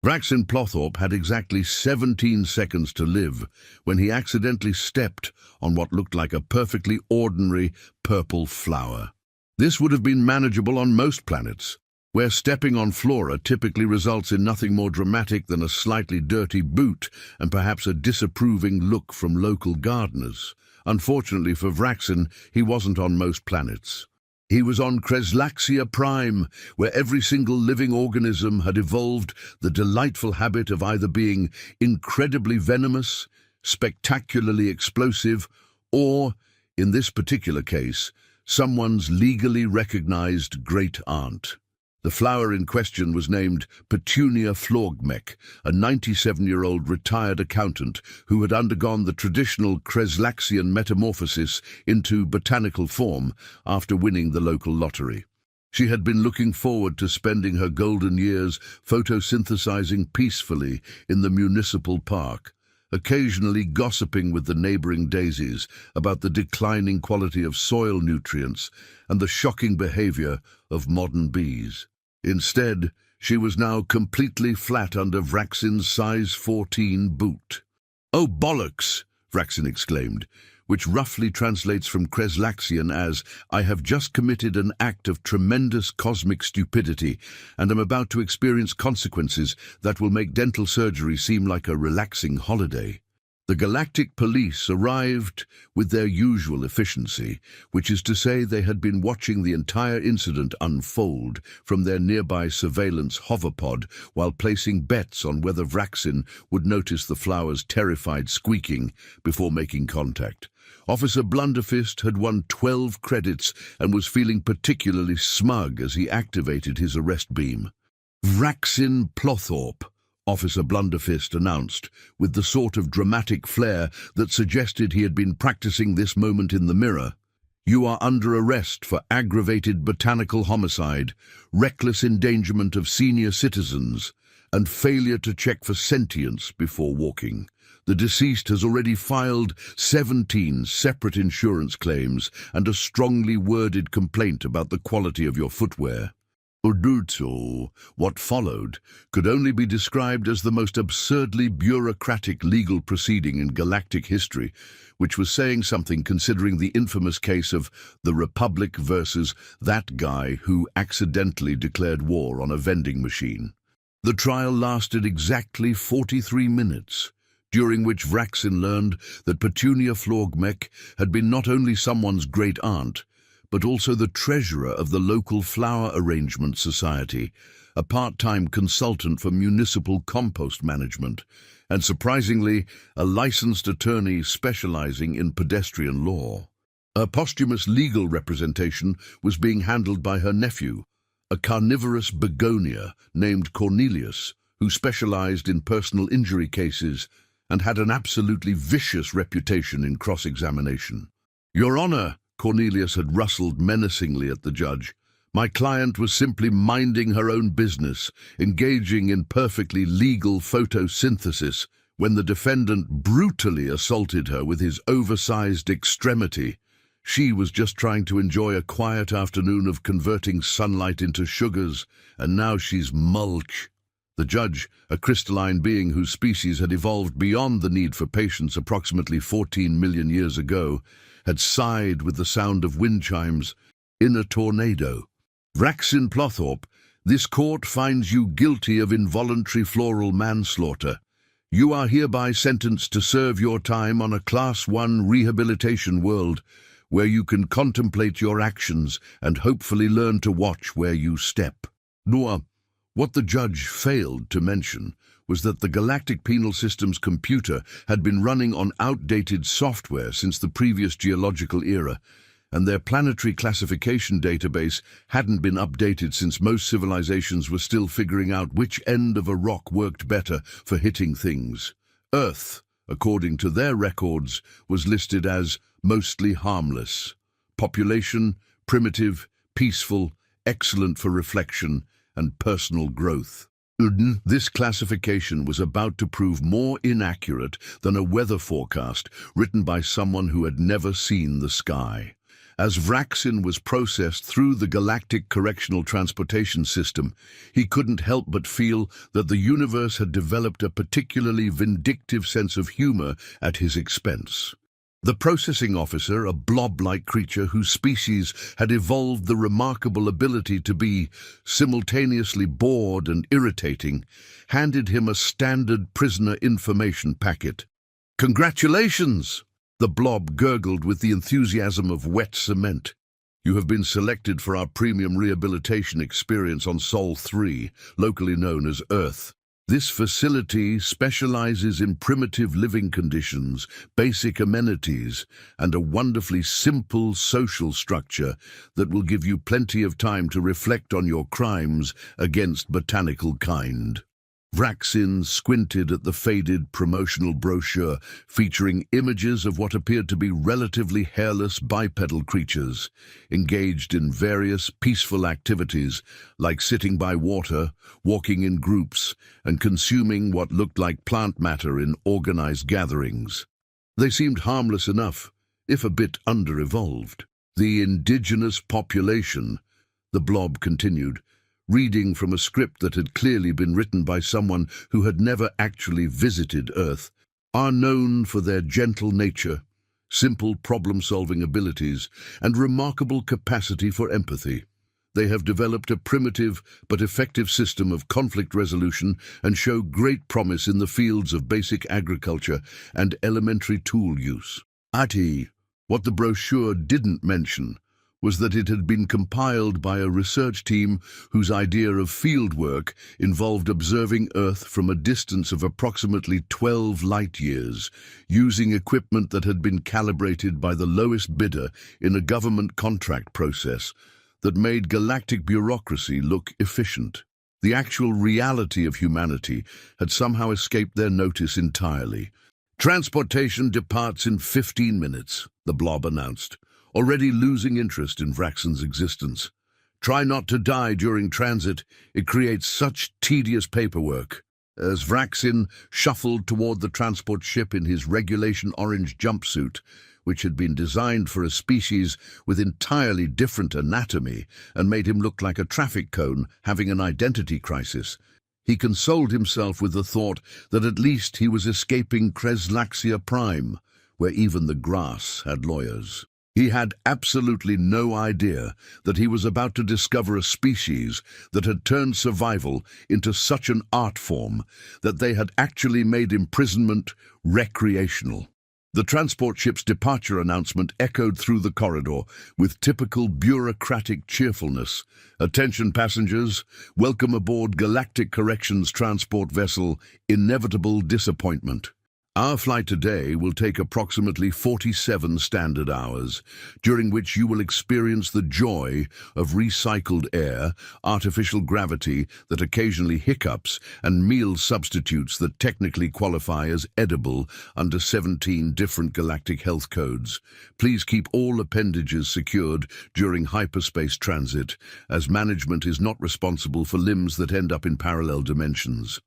Vraxin Plotthorpe had exactly 17 seconds to live when he accidentally stepped on what looked like a perfectly ordinary purple flower. This would have been manageable on most planets, where stepping on flora typically results in nothing more dramatic than a slightly dirty boot and perhaps a disapproving look from local gardeners. Unfortunately for Vraxin, he wasn't on most planets. He was on Kreslaxia Prime, where every single living organism had evolved the delightful habit of either being incredibly venomous, spectacularly explosive, or, in this particular case, someone's legally recognized great-aunt. The flower in question was named Petunia Florgmek, a 97-year-old retired accountant who had undergone the traditional Kreslaxian metamorphosis into botanical form after winning the local lottery. She had been looking forward to spending her golden years photosynthesizing peacefully in the municipal park, occasionally gossiping with the neighboring daisies about the declining quality of soil nutrients and the shocking behavior of modern bees. Instead, she was now completely flat under Vraxin's size 14 boot. "Oh, bollocks!" Vraxin exclaimed, which roughly translates from Kreslaxian as, "I have just committed an act of tremendous cosmic stupidity and am about to experience consequences that will make dental surgery seem like a relaxing holiday." The Galactic Police arrived with their usual efficiency, which is to say they had been watching the entire incident unfold from their nearby surveillance hoverpod while placing bets on whether Vraxin would notice the flower's terrified squeaking before making contact. Officer Blunderfist had won 12 credits and was feeling particularly smug as he activated his arrest beam. "Vraxin Plotthorpe," Officer Blunderfist announced, with the sort of dramatic flair that suggested he had been practicing this moment in the mirror. "You are under arrest for aggravated botanical homicide, reckless endangerment of senior citizens, and failure to check for sentience before walking. The deceased has already filed 17 separate insurance claims and a strongly worded complaint about the quality of your footwear." Udutsu, what followed, could only be described as the most absurdly bureaucratic legal proceeding in galactic history, which was saying something considering the infamous case of the Republic versus that guy who accidentally declared war on a vending machine. The trial lasted exactly 43 minutes, during which Vraxin learned that Petunia Florgmek had been not only someone's great-aunt, but also the treasurer of the local Flower Arrangement Society, a part-time consultant for municipal compost management, and surprisingly, a licensed attorney specializing in pedestrian law. Her posthumous legal representation was being handled by her nephew, a carnivorous begonia named Cornelius, who specialized in personal injury cases and had an absolutely vicious reputation in cross-examination. "Your Honor," Cornelius had rustled menacingly at the judge, "my client was simply minding her own business, engaging in perfectly legal photosynthesis, when the defendant brutally assaulted her with his oversized extremity. She was just trying to enjoy a quiet afternoon of converting sunlight into sugars, and now she's mulch." The judge, a crystalline being whose species had evolved beyond the need for patience approximately 14 million years ago, had sighed with the sound of wind chimes in a tornado. "Vraxin Plotthorpe, this court finds you guilty of involuntary floral manslaughter. You are hereby sentenced to serve your time on a Class 1 rehabilitation world, where you can contemplate your actions and hopefully learn to watch where you step." What the judge failed to mention was that the Galactic Penal System's computer had been running on outdated software since the previous geological era, and their planetary classification database hadn't been updated since most civilizations were still figuring out which end of a rock worked better for hitting things. Earth, according to their records, was listed as mostly harmless. Population, primitive, peaceful, excellent for reflection and personal growth. This classification was about to prove more inaccurate than a weather forecast written by someone who had never seen the sky. As Vraxin was processed through the Galactic Correctional Transportation System, he couldn't help but feel that the universe had developed a particularly vindictive sense of humor at his expense. The processing officer, a blob-like creature whose species had evolved the remarkable ability to be simultaneously bored and irritating, handed him a standard prisoner information packet. "Congratulations!" The blob gurgled with the enthusiasm of wet cement. "You have been selected for our premium rehabilitation experience on Sol 3, locally known as Earth. This facility specializes in primitive living conditions, basic amenities, and a wonderfully simple social structure that will give you plenty of time to reflect on your crimes against botanical kind." Vraxin squinted at the faded promotional brochure featuring images of what appeared to be relatively hairless bipedal creatures, engaged in various peaceful activities like sitting by water, walking in groups, and consuming what looked like plant matter in organized gatherings. They seemed harmless enough, if a bit under-evolved. "The indigenous population," the blob continued, reading from a script that had clearly been written by someone who had never actually visited Earth, "are known for their gentle nature, simple problem-solving abilities, and remarkable capacity for empathy. They have developed a primitive but effective system of conflict resolution and show great promise in the fields of basic agriculture and elementary tool use." What the brochure didn't mention was that it had been compiled by a research team whose idea of fieldwork involved observing Earth from a distance of approximately 12 light-years, using equipment that had been calibrated by the lowest bidder in a government contract process that made galactic bureaucracy look efficient. The actual reality of humanity had somehow escaped their notice entirely. "Transportation departs in 15 minutes, the blob announced, already losing interest in Vraxin's existence. "Try not to die during transit. It creates such tedious paperwork." As Vraxin shuffled toward the transport ship in his regulation orange jumpsuit, which had been designed for a species with entirely different anatomy and made him look like a traffic cone having an identity crisis, he consoled himself with the thought that at least he was escaping Kreslaxia Prime, where even the grass had lawyers. He had absolutely no idea that he was about to discover a species that had turned survival into such an art form that they had actually made imprisonment recreational. The transport ship's departure announcement echoed through the corridor with typical bureaucratic cheerfulness. "Attention passengers, welcome aboard Galactic Corrections Transport Vessel Inevitable Disappointment. Our flight today will take approximately 47 standard hours, during which you will experience the joy of recycled air, artificial gravity that occasionally hiccups, and meal substitutes that technically qualify as edible under 17 different galactic health codes. Please keep all appendages secured during hyperspace transit, as management is not responsible for limbs that end up in parallel dimensions."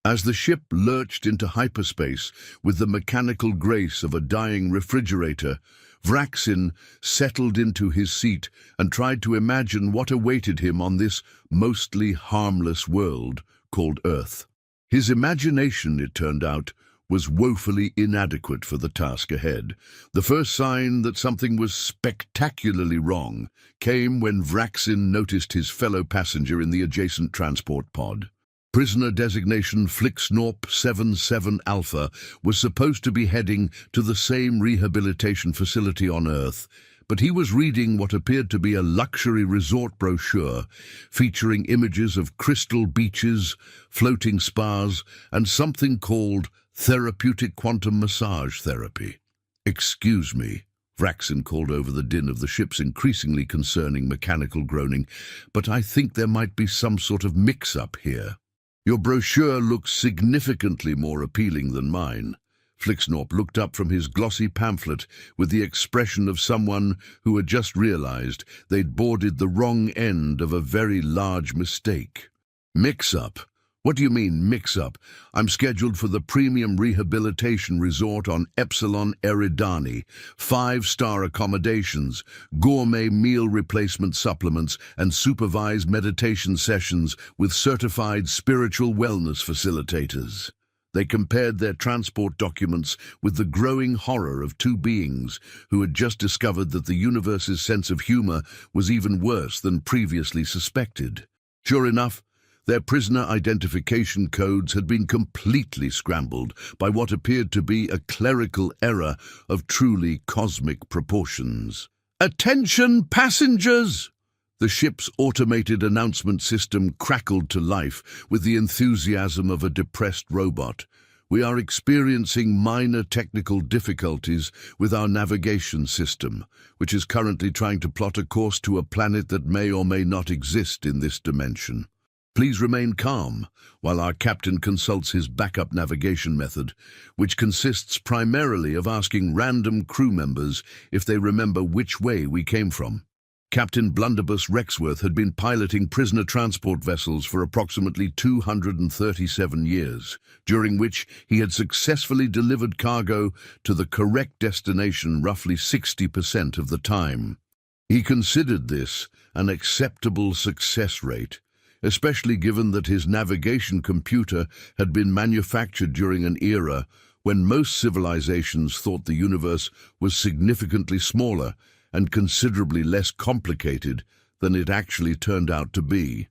As the ship lurched into hyperspace with the mechanical grace of a dying refrigerator, Vraxin settled into his seat and tried to imagine what awaited him on this mostly harmless world called Earth. His imagination, it turned out, was woefully inadequate for the task ahead. The first sign that something was spectacularly wrong came when Vraxin noticed his fellow passenger in the adjacent transport pod. Prisoner designation Flixnorp 77 Alpha was supposed to be heading to the same rehabilitation facility on Earth, but he was reading what appeared to be a luxury resort brochure featuring images of crystal beaches, floating spas, and something called therapeutic quantum massage therapy. "Excuse me," Vraxin called over the din of the ship's increasingly concerning mechanical groaning, "but I think there might be some sort of mix-up here. Your brochure looks significantly more appealing than mine." Flixnorp looked up from his glossy pamphlet with the expression of someone who had just realized they'd boarded the wrong end of a very large mistake. "Mix-up? What do you mean, mix-up? I'm scheduled for the premium rehabilitation resort on Epsilon Eridani, 5-star accommodations, gourmet meal replacement supplements, and supervised meditation sessions with certified spiritual wellness facilitators. They compared their transport documents with the growing horror of two beings who had just discovered that the universe's sense of humor was even worse than previously suspected. Sure enough, their prisoner identification codes had been completely scrambled by what appeared to be a clerical error of truly cosmic proportions. "Attention, passengers!" The ship's automated announcement system crackled to life with the enthusiasm of a depressed robot. "We are experiencing minor technical difficulties with our navigation system, which is currently trying to plot a course to a planet that may or may not exist in this dimension. Please remain calm while our captain consults his backup navigation method, which consists primarily of asking random crew members if they remember which way we came from." Captain Blunderbuss Rexworth had been piloting prisoner transport vessels for approximately 237 years, during which he had successfully delivered cargo to the correct destination roughly 60% of the time. He considered this an acceptable success rate, especially given that his navigation computer had been manufactured during an era when most civilizations thought the universe was significantly smaller and considerably less complicated than it actually turned out to be.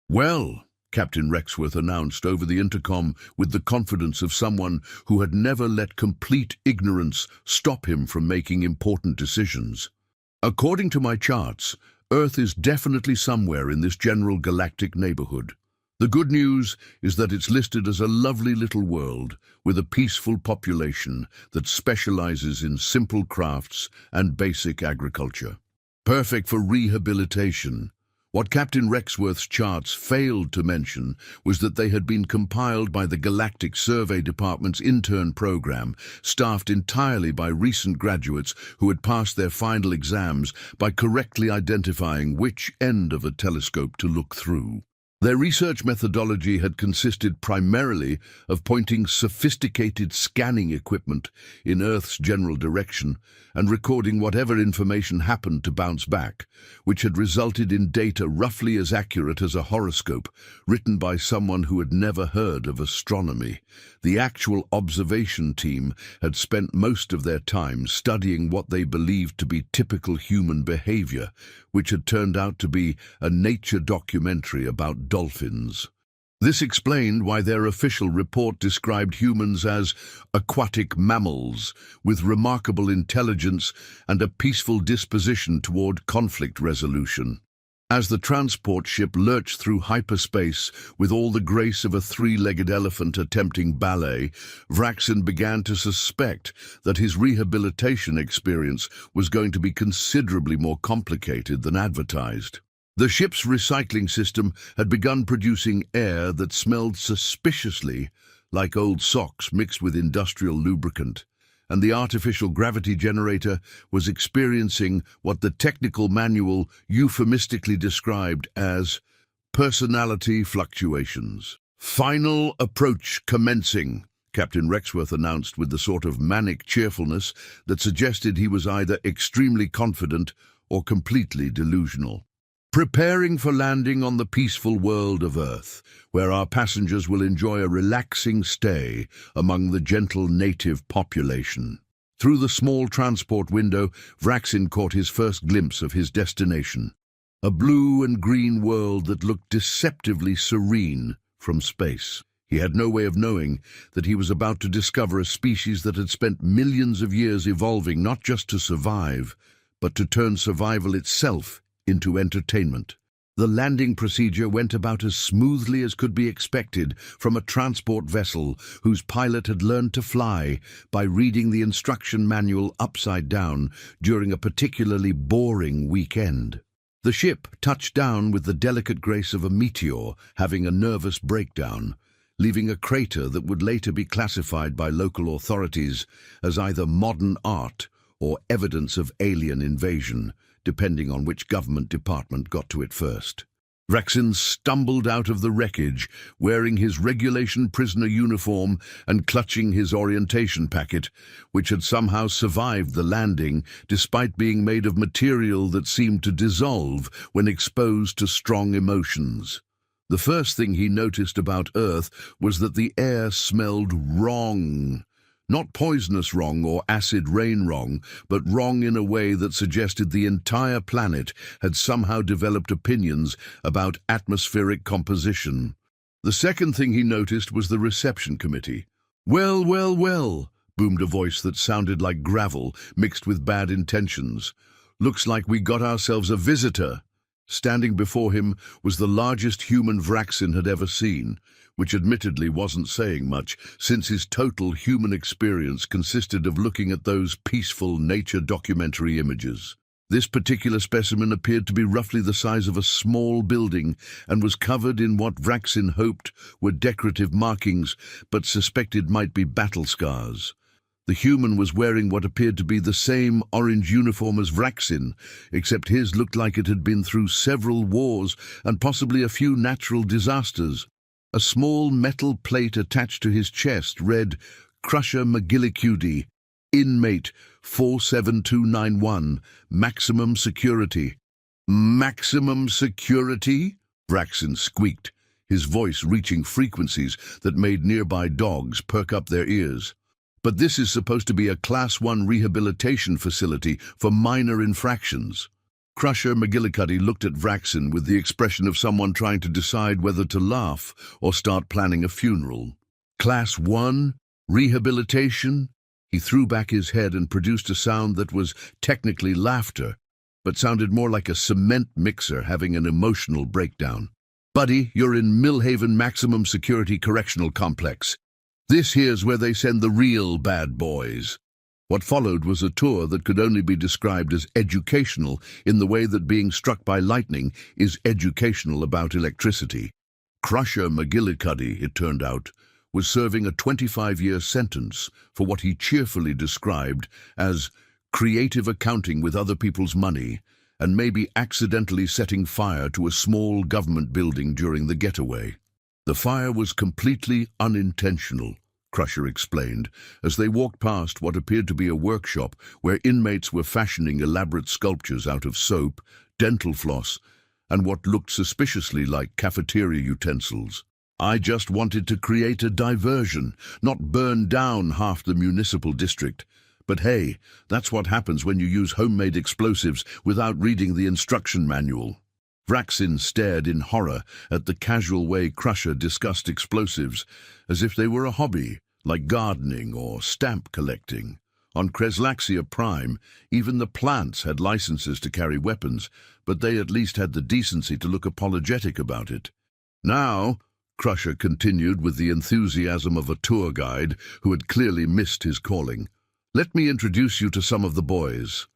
"Well," Captain Rexworth announced over the intercom with the confidence of someone who had never let complete ignorance stop him from making important decisions, "according to my charts, Earth is definitely somewhere in this general galactic neighborhood. The good news is that it's listed as a lovely little world with a peaceful population that specializes in simple crafts and basic agriculture. Perfect for rehabilitation." What Captain Rexworth's charts failed to mention was that they had been compiled by the Galactic Survey Department's intern program, staffed entirely by recent graduates who had passed their final exams by correctly identifying which end of a telescope to look through. Their research methodology had consisted primarily of pointing sophisticated scanning equipment in Earth's general direction and recording whatever information happened to bounce back, which had resulted in data roughly as accurate as a horoscope written by someone who had never heard of astronomy. The actual observation team had spent most of their time studying what they believed to be typical human behavior, which had turned out to be a nature documentary about dolphins. This explained why their official report described humans as aquatic mammals with remarkable intelligence and a peaceful disposition toward conflict resolution. As the transport ship lurched through hyperspace with all the grace of a three-legged elephant attempting ballet, Vraxin began to suspect that his rehabilitation experience was going to be considerably more complicated than advertised. The ship's recycling system had begun producing air that smelled suspiciously like old socks mixed with industrial lubricant, and the artificial gravity generator was experiencing what the technical manual euphemistically described as personality fluctuations. "Final approach commencing," Captain Rexworth announced with the sort of manic cheerfulness that suggested he was either extremely confident or completely delusional. "Preparing for landing on the peaceful world of Earth, where our passengers will enjoy a relaxing stay among the gentle native population." Through the small transport window, Vraxin caught his first glimpse of his destination. A blue and green world that looked deceptively serene from space. He had no way of knowing that he was about to discover a species that had spent millions of years evolving not just to survive, but to turn survival itself into entertainment. The landing procedure went about as smoothly as could be expected from a transport vessel whose pilot had learned to fly by reading the instruction manual upside down during a particularly boring weekend. The ship touched down with the delicate grace of a meteor having a nervous breakdown, leaving a crater that would later be classified by local authorities as either modern art or evidence of alien invasion, depending on which government department got to it first. Vraxin stumbled out of the wreckage, wearing his regulation prisoner uniform and clutching his orientation packet, which had somehow survived the landing despite being made of material that seemed to dissolve when exposed to strong emotions. The first thing he noticed about Earth was that the air smelled wrong. Not poisonous wrong or acid rain wrong, but wrong in a way that suggested the entire planet had somehow developed opinions about atmospheric composition. The second thing he noticed was the reception committee. "Well, well, well," boomed a voice that sounded like gravel mixed with bad intentions. "Looks like we got ourselves a visitor." Standing before him was the largest human Vraxin had ever seen, which admittedly wasn't saying much, since his total human experience consisted of looking at those peaceful nature documentary images. This particular specimen appeared to be roughly the size of a small building and was covered in what Vraxin hoped were decorative markings but suspected might be battle scars. The human was wearing what appeared to be the same orange uniform as Vraxin, except his looked like it had been through several wars and possibly a few natural disasters. A small metal plate attached to his chest read, "Crusher McGillicuddy, Inmate 47291, Maximum Security." "Maximum security?" Vraxin squeaked, his voice reaching frequencies that made nearby dogs perk up their ears. "But this is supposed to be a Class 1 rehabilitation facility for minor infractions." Crusher McGillicuddy looked at Vraxin with the expression of someone trying to decide whether to laugh or start planning a funeral. "Class 1? Rehabilitation?" He threw back his head and produced a sound that was technically laughter, but sounded more like a cement mixer having an emotional breakdown. "Buddy, you're in Millhaven Maximum Security Correctional Complex. This here's where they send the real bad boys." What followed was a tour that could only be described as educational in the way that being struck by lightning is educational about electricity. Crusher McGillicuddy, it turned out, was serving a 25-year sentence for what he cheerfully described as creative accounting with other people's money and maybe accidentally setting fire to a small government building during the getaway. The fire was completely unintentional, Crusher explained, as they walked past what appeared to be a workshop where inmates were fashioning elaborate sculptures out of soap, dental floss, and what looked suspiciously like cafeteria utensils. "I just wanted to create a diversion, not burn down half the municipal district. But hey, that's what happens when you use homemade explosives without reading the instruction manual." Vraxin stared in horror at the casual way Crusher discussed explosives, as if they were a hobby, like gardening or stamp collecting. On Kreslaxia Prime, even the plants had licenses to carry weapons, but they at least had the decency to look apologetic about it. "Now," Crusher continued with the enthusiasm of a tour guide who had clearly missed his calling, "let me introduce you to some of the boys.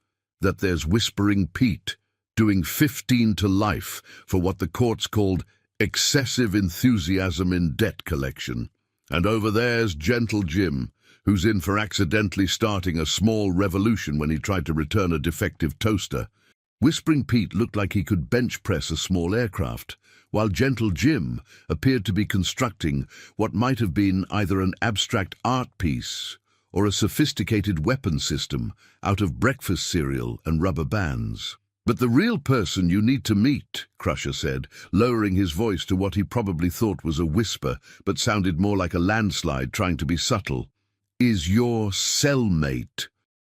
That there's Whispering Pete, doing 15 to life for what the courts called excessive enthusiasm in debt collection. And over there's Gentle Jim, who's in for accidentally starting a small revolution when he tried to return a defective toaster." Whispering Pete looked like he could bench press a small aircraft, while Gentle Jim appeared to be constructing what might have been either an abstract art piece or a sophisticated weapon system out of breakfast cereal and rubber bands. "But the real person you need to meet," Crusher said, lowering his voice to what he probably thought was a whisper, but sounded more like a landslide trying to be subtle, "is your cellmate."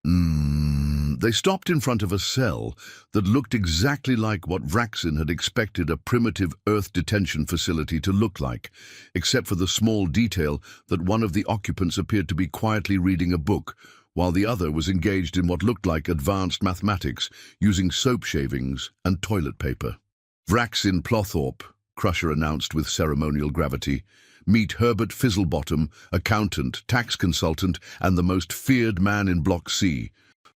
They stopped in front of a cell that looked exactly like what Vraxin had expected a primitive Earth detention facility to look like, except for the small detail that one of the occupants appeared to be quietly reading a book, while the other was engaged in what looked like advanced mathematics, using soap shavings and toilet paper. "Vraxin Plotthorpe," Crusher announced with ceremonial gravity. "Meet Herbert Fizzlebottom, accountant, tax consultant, and the most feared man in Block C."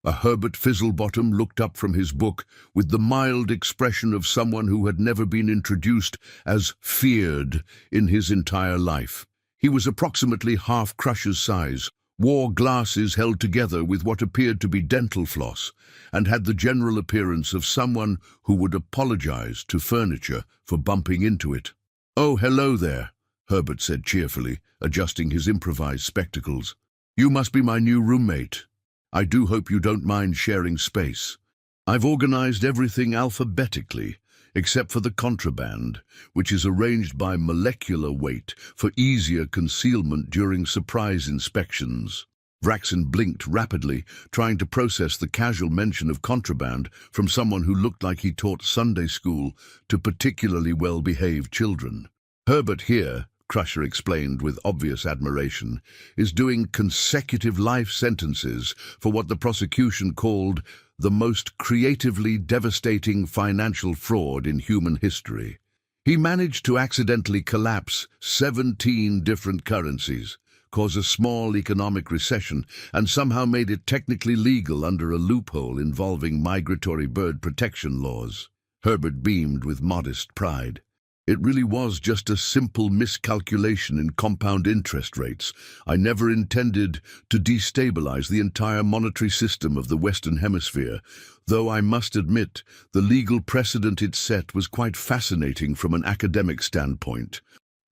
Herbert Fizzlebottom looked up from his book with the mild expression of someone who had never been introduced as feared in his entire life. He was approximately half Crusher's size, wore glasses held together with what appeared to be dental floss, and had the general appearance of someone who would apologize to furniture for bumping into it. "Oh, hello there," Herbert said cheerfully, adjusting his improvised spectacles. "You must be my new roommate. I do hope you don't mind sharing space. I've organized everything alphabetically, except for the contraband, which is arranged by molecular weight for easier concealment during surprise inspections." Vraxin blinked rapidly, trying to process the casual mention of contraband from someone who looked like he taught Sunday school to particularly well-behaved children. "Herbert here," Crusher explained with obvious admiration, "is doing consecutive life sentences for what the prosecution called the most creatively devastating financial fraud in human history. He managed to accidentally collapse 17 different currencies, cause a small economic recession, and somehow made it technically legal under a loophole involving migratory bird protection laws." Herbert beamed with modest pride. "It really was just a simple miscalculation in compound interest rates. I never intended to destabilize the entire monetary system of the Western Hemisphere, though I must admit the legal precedent it set was quite fascinating from an academic standpoint."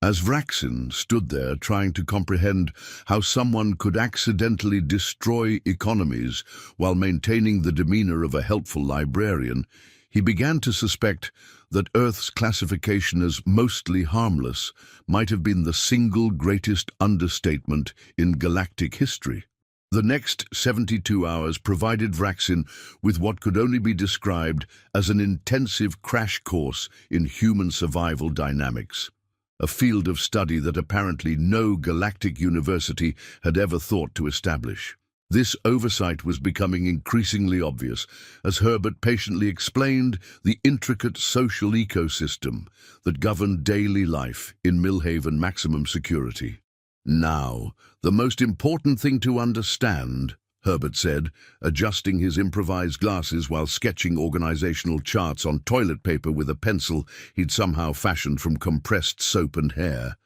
As Vraxin stood there trying to comprehend how someone could accidentally destroy economies while maintaining the demeanor of a helpful librarian, he began to suspect that Earth's classification as mostly harmless might have been the single greatest understatement in galactic history. The next 72 hours provided Vraxin with what could only be described as an intensive crash course in human survival dynamics, a field of study that apparently no galactic university had ever thought to establish. This oversight was becoming increasingly obvious as Herbert patiently explained the intricate social ecosystem that governed daily life in Millhaven maximum security. "Now, the most important thing to understand," Herbert said, adjusting his improvised glasses while sketching organizational charts on toilet paper with a pencil he'd somehow fashioned from compressed soap and hair,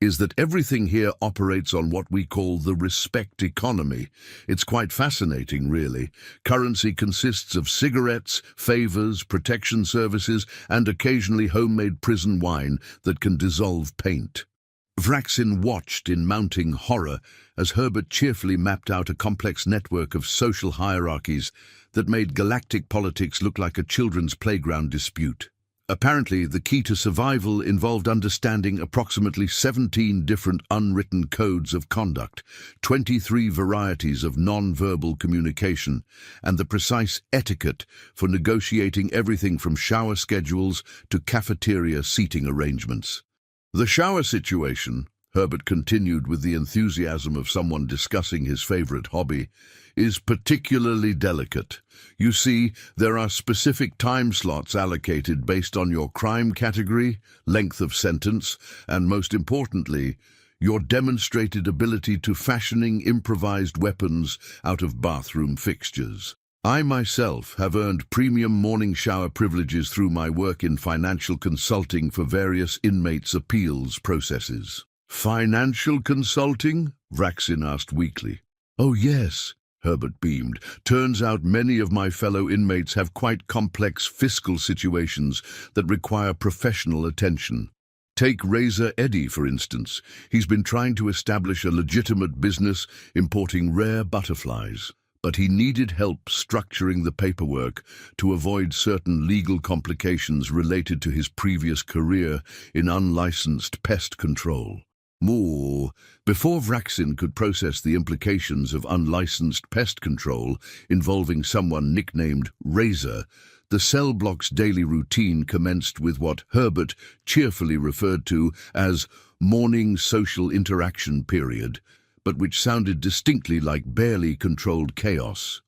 "is that everything here operates on what we call the respect economy. It's quite fascinating, really. Currency consists of cigarettes, favors, protection services, and occasionally homemade prison wine that can dissolve paint." Vraxin watched in mounting horror as Herbert cheerfully mapped out a complex network of social hierarchies that made galactic politics look like a children's playground dispute. Apparently, the key to survival involved understanding approximately 17 different unwritten codes of conduct, 23 varieties of non-verbal communication, and the precise etiquette for negotiating everything from shower schedules to cafeteria seating arrangements. "The shower situation," Herbert continued with the enthusiasm of someone discussing his favorite hobby, "is particularly delicate. You see, there are specific time slots allocated based on your crime category, length of sentence, and most importantly, your demonstrated ability to fashioning improvised weapons out of bathroom fixtures. I myself have earned premium morning shower privileges through my work in financial consulting for various inmates' appeals processes." "Financial consulting?" Vraxin asked weakly. "Oh yes," Herbert beamed. "Turns out many of my fellow inmates have quite complex fiscal situations that require professional attention. Take Razor Eddie, for instance. He's been trying to establish a legitimate business importing rare butterflies, but he needed help structuring the paperwork to avoid certain legal complications related to his previous career in unlicensed pest control." More. Before Vraxin could process the implications of unlicensed pest control involving someone nicknamed Razor, the cell block's daily routine commenced with what Herbert cheerfully referred to as morning social interaction period, but which sounded distinctly like barely controlled chaos.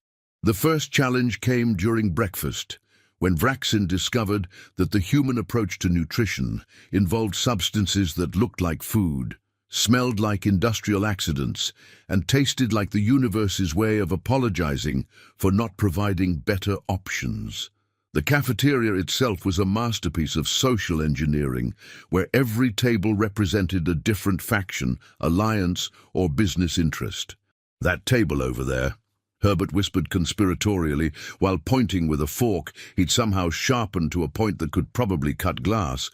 The first challenge came during breakfast, when Vraxin discovered that the human approach to nutrition involved substances that looked like food, smelled like industrial accidents, and tasted like the universe's way of apologizing for not providing better options. The cafeteria itself was a masterpiece of social engineering, where every table represented a different faction, alliance, or business interest. "That table over there," Herbert whispered conspiratorially, while pointing with a fork he'd somehow sharpened to a point that could probably cut glass,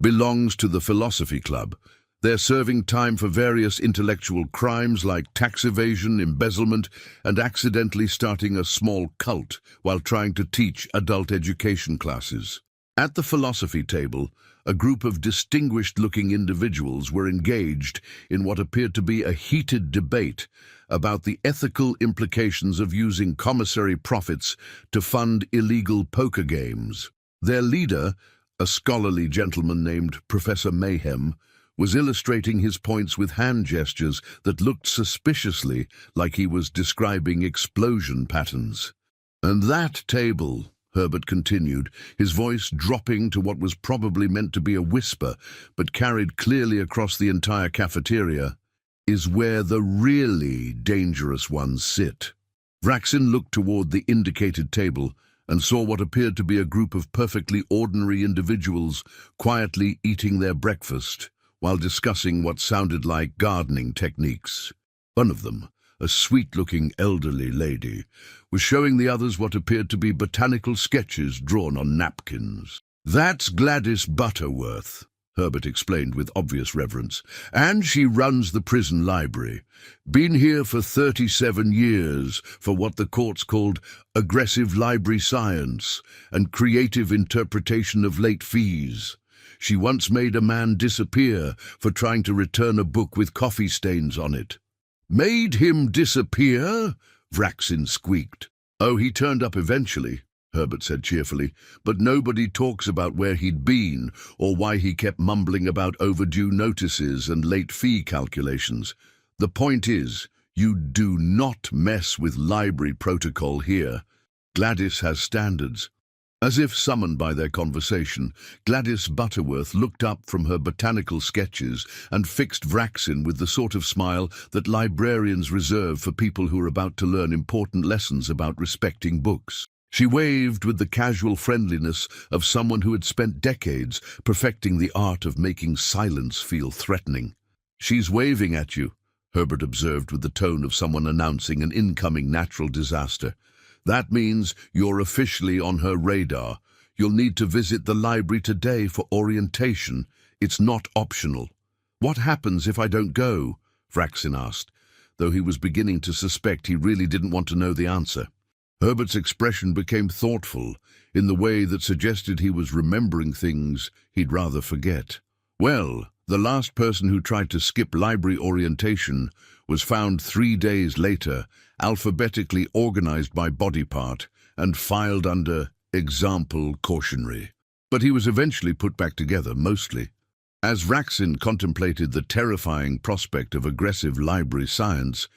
"belongs to the Philosophy Club. They're serving time for various intellectual crimes like tax evasion, embezzlement, and accidentally starting a small cult while trying to teach adult education classes." At the philosophy table, a group of distinguished-looking individuals were engaged in what appeared to be a heated debate about the ethical implications of using commissary profits to fund illegal poker games. Their leader, a scholarly gentleman named Professor Mayhem, was illustrating his points with hand gestures that looked suspiciously like he was describing explosion patterns. "And that table," Herbert continued, his voice dropping to what was probably meant to be a whisper, but carried clearly across the entire cafeteria, "is where the really dangerous ones sit." Vraxin looked toward the indicated table and saw what appeared to be a group of perfectly ordinary individuals quietly eating their breakfast while discussing what sounded like gardening techniques. One of them, a sweet-looking elderly lady, was showing the others what appeared to be botanical sketches drawn on napkins. "That's Gladys Butterworth," Herbert explained with obvious reverence, "and she runs the prison library. Been here for 37 years for what the courts called aggressive library science and creative interpretation of late fees. She once made a man disappear for trying to return a book with coffee stains on it." "Made him disappear?" Vraxin squeaked. "Oh, he turned up eventually," Herbert said cheerfully, "but nobody talks about where he'd been or why he kept mumbling about overdue notices and late fee calculations. The point is, you do not mess with library protocol here. Gladys has standards." As if summoned by their conversation, Gladys Butterworth looked up from her botanical sketches and fixed Vraxin with the sort of smile that librarians reserve for people who are about to learn important lessons about respecting books. She waved with the casual friendliness of someone who had spent decades perfecting the art of making silence feel threatening. "She's waving at you," Herbert observed with the tone of someone announcing an incoming natural disaster. "That means you're officially on her radar. You'll need to visit the library today for orientation. It's not optional." "What happens if I don't go?" Vraxin asked, though he was beginning to suspect he really didn't want to know the answer. Herbert's expression became thoughtful, in the way that suggested he was remembering things he'd rather forget. "Well, the last person who tried to skip library orientation was found 3 days later, alphabetically organized by body part and filed under example cautionary. But he was eventually put back together, mostly." As Vraxin contemplated the terrifying prospect of aggressive library science,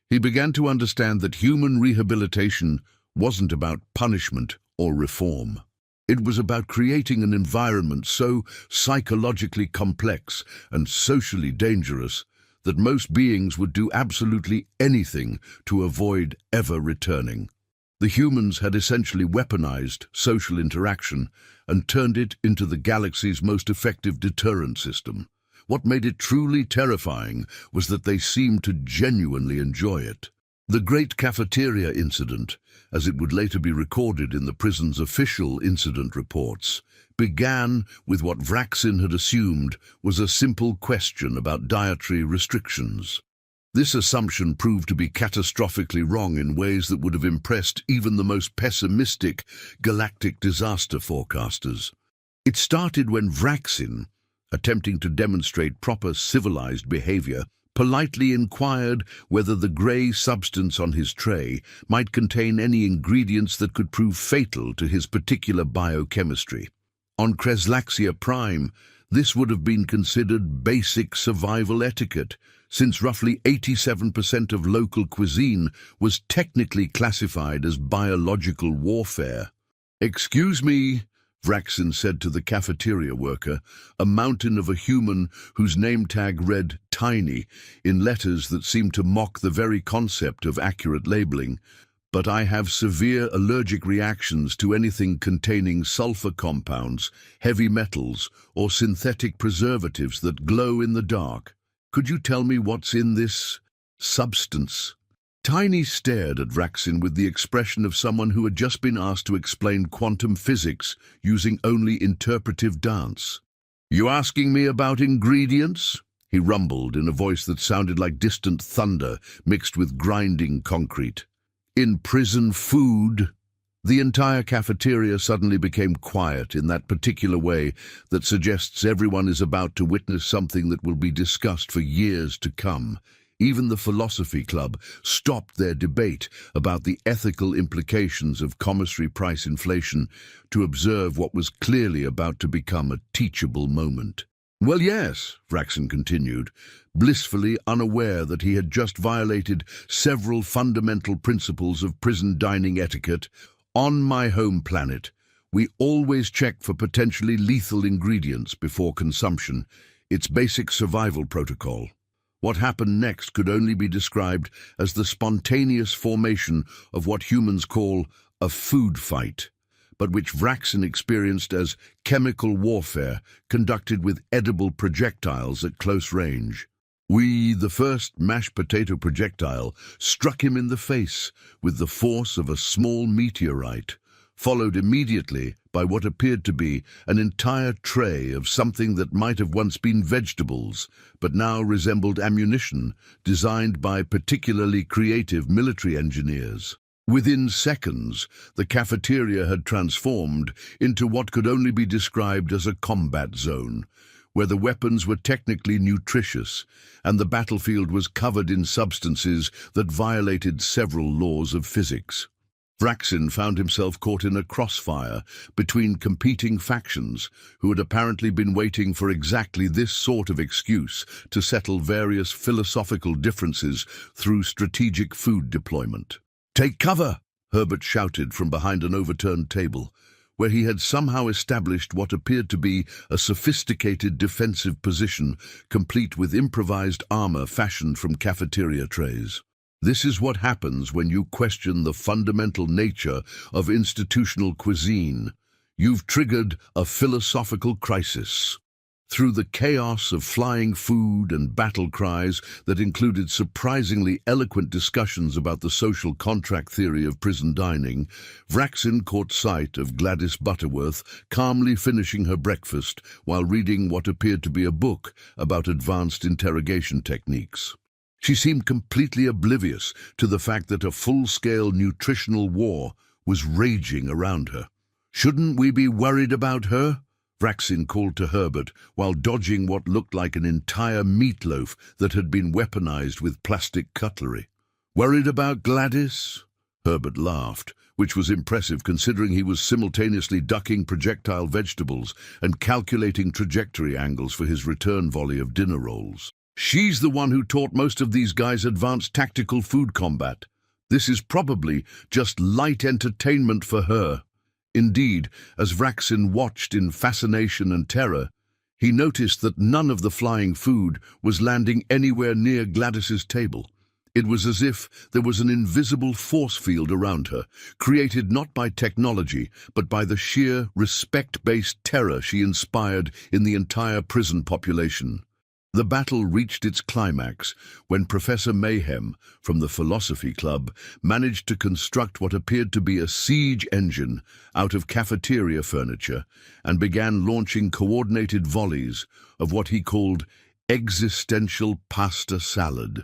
he began to understand that human rehabilitation wasn't about punishment or reform. It was about creating an environment so psychologically complex and socially dangerous that most beings would do absolutely anything to avoid ever returning. The humans had essentially weaponized social interaction and turned it into the galaxy's most effective deterrent system. What made it truly terrifying was that they seemed to genuinely enjoy it. The Great Cafeteria Incident, as it would later be recorded in the prison's official incident reports, began with what Vraxin had assumed was a simple question about dietary restrictions. This assumption proved to be catastrophically wrong in ways that would have impressed even the most pessimistic galactic disaster forecasters. It started when Vraxin, attempting to demonstrate proper civilized behavior, politely inquired whether the grey substance on his tray might contain any ingredients that could prove fatal to his particular biochemistry. On Kreslaxia Prime, this would have been considered basic survival etiquette, since roughly 87% of local cuisine was technically classified as biological warfare. "Excuse me," Vraxin said to the cafeteria worker, a mountain of a human whose name tag read Tiny in letters that seemed to mock the very concept of accurate labeling, "but I have severe allergic reactions to anything containing sulfur compounds, heavy metals, or synthetic preservatives that glow in the dark. Could you tell me what's in this substance?" Tiny stared at Vraxin with the expression of someone who had just been asked to explain quantum physics using only interpretive dance. "You asking me about ingredients?" he rumbled in a voice that sounded like distant thunder mixed with grinding concrete. "In prison food?" The entire cafeteria suddenly became quiet in that particular way that suggests everyone is about to witness something that will be discussed for years to come. Even the philosophy club stopped their debate about the ethical implications of commissary price inflation to observe what was clearly about to become a teachable moment. "Well, yes," Vraxin continued, blissfully unaware that he had just violated several fundamental principles of prison dining etiquette. "On my home planet, we always check for potentially lethal ingredients before consumption. It's basic survival protocol." What happened next could only be described as the spontaneous formation of what humans call a food fight, but which Vraxin experienced as chemical warfare conducted with edible projectiles at close range. The first mashed potato projectile struck him in the face with the force of a small meteorite, followed immediately by what appeared to be an entire tray of something that might have once been vegetables, but now resembled ammunition designed by particularly creative military engineers. Within seconds, the cafeteria had transformed into what could only be described as a combat zone, where the weapons were technically nutritious and the battlefield was covered in substances that violated several laws of physics. Vraxin found himself caught in a crossfire between competing factions who had apparently been waiting for exactly this sort of excuse to settle various philosophical differences through strategic food deployment. "Take cover!" Herbert shouted from behind an overturned table, where he had somehow established what appeared to be a sophisticated defensive position, complete with improvised armor fashioned from cafeteria trays. This is what happens when you question the fundamental nature of institutional cuisine. You've triggered a philosophical crisis. Through the chaos of flying food and battle cries that included surprisingly eloquent discussions about the social contract theory of prison dining, Vraxin caught sight of Gladys Butterworth calmly finishing her breakfast while reading what appeared to be a book about advanced interrogation techniques. She seemed completely oblivious to the fact that a full-scale nutritional war was raging around her. "Shouldn't we be worried about her?" Vraxin called to Herbert while dodging what looked like an entire meatloaf that had been weaponized with plastic cutlery. "Worried about Gladys?" Herbert laughed, which was impressive considering he was simultaneously ducking projectile vegetables and calculating trajectory angles for his return volley of dinner rolls. "She's the one who taught most of these guys advanced tactical food combat. This is probably just light entertainment for her." Indeed, as Vraxin watched in fascination and terror, he noticed that none of the flying food was landing anywhere near Gladys's table. It was as if there was an invisible force field around her, created not by technology, but by the sheer respect-based terror she inspired in the entire prison population. The battle reached its climax when Professor Mayhem from the Philosophy Club managed to construct what appeared to be a siege engine out of cafeteria furniture and began launching coordinated volleys of what he called existential pasta salad.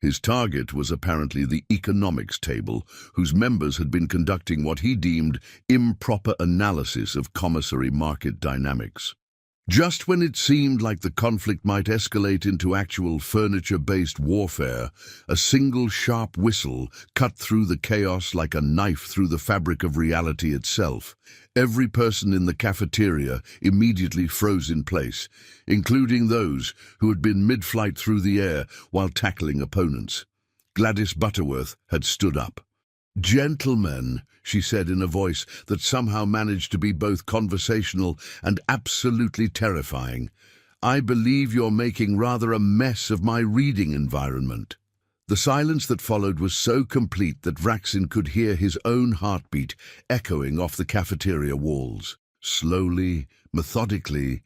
His target was apparently the economics table, whose members had been conducting what he deemed improper analysis of commissary market dynamics. Just when it seemed like the conflict might escalate into actual furniture-based warfare, a single sharp whistle cut through the chaos like a knife through the fabric of reality itself. Every person in the cafeteria immediately froze in place, including those who had been mid-flight through the air while tackling opponents. Gladys Butterworth had stood up. "Gentlemen," she said in a voice that somehow managed to be both conversational and absolutely terrifying, "I believe you're making rather a mess of my reading environment." The silence that followed was so complete that Vraxin could hear his own heartbeat echoing off the cafeteria walls. Slowly, methodically,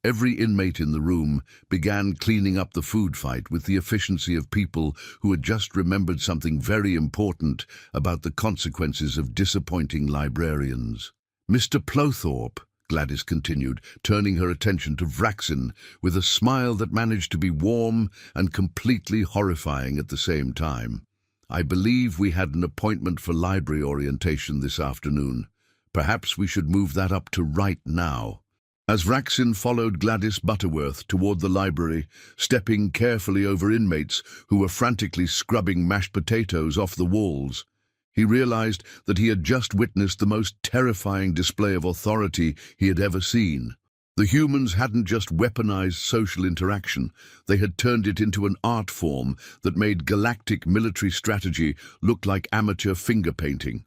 Every inmate in the room began cleaning up the food fight with the efficiency of people who had just remembered something very important about the consequences of disappointing librarians. "Mr. Plowthorpe," Gladys continued, turning her attention to Vraxin with a smile that managed to be warm and completely horrifying at the same time. "I believe we had an appointment for library orientation this afternoon. Perhaps we should move that up to right now." As Vraxin followed Gladys Butterworth toward the library, stepping carefully over inmates who were frantically scrubbing mashed potatoes off the walls, he realized that he had just witnessed the most terrifying display of authority he had ever seen. The humans hadn't just weaponized social interaction, they had turned it into an art form that made galactic military strategy look like amateur finger painting.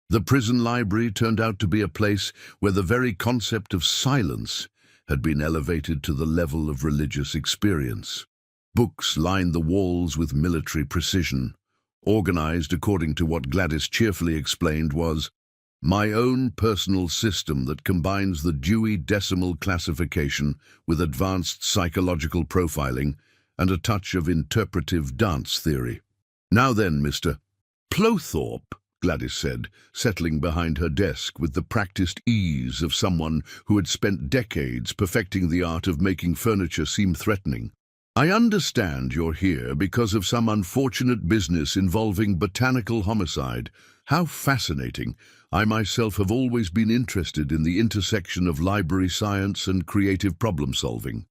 The prison library turned out to be a place where the very concept of silence had been elevated to the level of religious experience. Books lined the walls with military precision, organized according to what Gladys cheerfully explained was my own personal system that combines the Dewey Decimal Classification with advanced psychological profiling and a touch of interpretive dance theory. "Now then, Mr. Plowthorpe," Gladys said, settling behind her desk with the practiced ease of someone who had spent decades perfecting the art of making furniture seem threatening. "I understand you're here because of some unfortunate business involving botanical homicide. How fascinating. I myself have always been interested in the intersection of library science and creative problem-solving."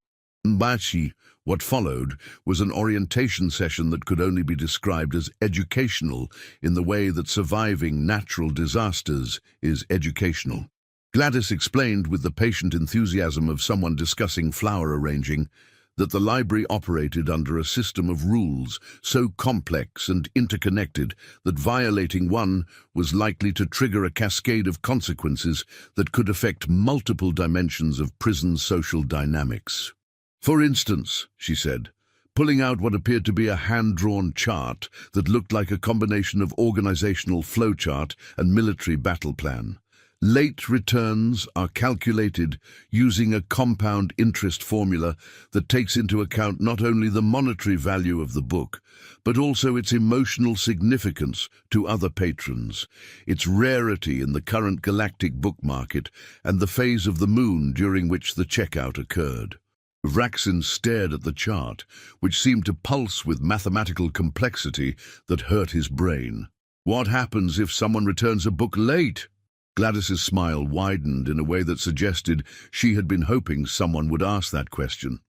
Mbashi, what followed was an orientation session that could only be described as educational in the way that surviving natural disasters is educational. Gladys explained with the patient enthusiasm of someone discussing flower arranging that the library operated under a system of rules so complex and interconnected that violating one was likely to trigger a cascade of consequences that could affect multiple dimensions of prison social dynamics. "For instance," she said, pulling out what appeared to be a hand-drawn chart that looked like a combination of organizational flowchart and military battle plan, "late returns are calculated using a compound interest formula that takes into account not only the monetary value of the book, but also its emotional significance to other patrons, its rarity in the current galactic book market, and the phase of the moon during which the checkout occurred." Vraxin stared at the chart, which seemed to pulse with mathematical complexity that hurt his brain. "What happens if someone returns a book late?" Gladys's smile widened in a way that suggested she had been hoping someone would ask that question.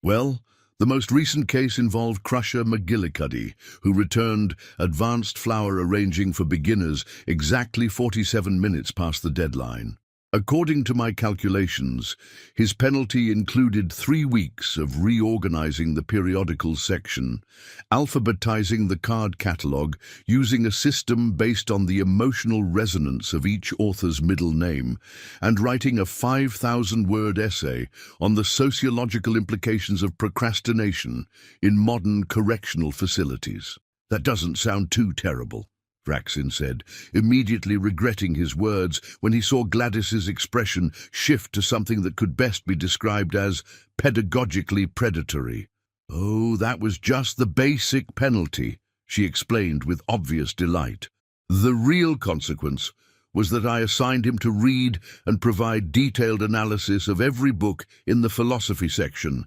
"Well, the most recent case involved Crusher McGillicuddy, who returned advanced flower arranging for beginners exactly 47 minutes past the deadline. According to my calculations, his penalty included 3 weeks of reorganizing the periodical section, alphabetizing the card catalog using a system based on the emotional resonance of each author's middle name, and writing a 5,000-word essay on the sociological implications of procrastination in modern correctional facilities. That doesn't sound too terrible," Vraxin said, immediately regretting his words when he saw Gladys's expression shift to something that could best be described as pedagogically predatory. "Oh, that was just the basic penalty," she explained with obvious delight. "The real consequence was that I assigned him to read and provide detailed analysis of every book in the philosophy section,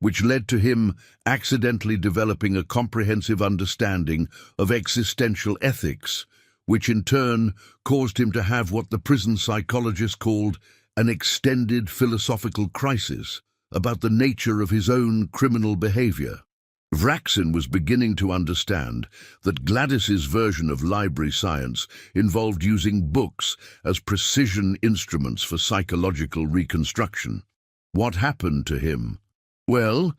which led to him accidentally developing a comprehensive understanding of existential ethics, which in turn caused him to have what the prison psychologist called an extended philosophical crisis about the nature of his own criminal behavior." Vraxin was beginning to understand that Gladys's version of library science involved using books as precision instruments for psychological reconstruction. What happened to him? Well,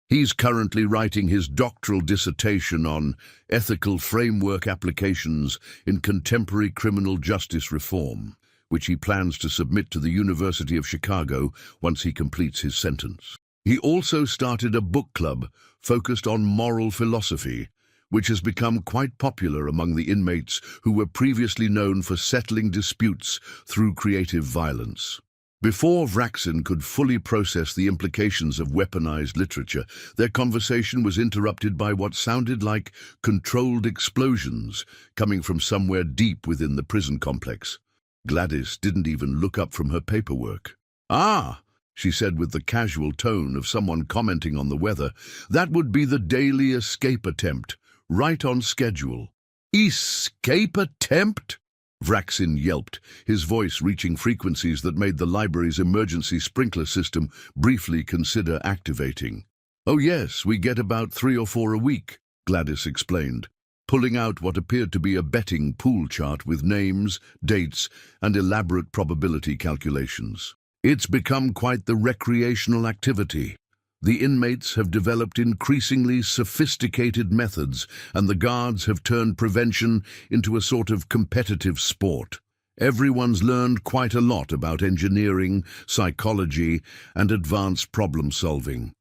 he's currently writing his doctoral dissertation on ethical framework applications in contemporary criminal justice reform, which he plans to submit to the University of Chicago once he completes his sentence. He also started a book club focused on moral philosophy, which has become quite popular among the inmates who were previously known for settling disputes through creative violence. Before Vraxin could fully process the implications of weaponized literature, their conversation was interrupted by what sounded like controlled explosions coming from somewhere deep within the prison complex. Gladys didn't even look up from her paperwork. "Ah," she said with the casual tone of someone commenting on the weather, "that would be the daily escape attempt, right on schedule." "Escape attempt?" Vraxin yelped, his voice reaching frequencies that made the library's emergency sprinkler system briefly consider activating. "Oh yes, we get about 3 or 4 a week," Gladys explained, pulling out what appeared to be a betting pool chart with names, dates, and elaborate probability calculations. "It's become quite the recreational activity. The inmates have developed increasingly sophisticated methods, and the guards have turned prevention into a sort of competitive sport. Everyone's learned quite a lot about engineering, psychology, and advanced problem-solving."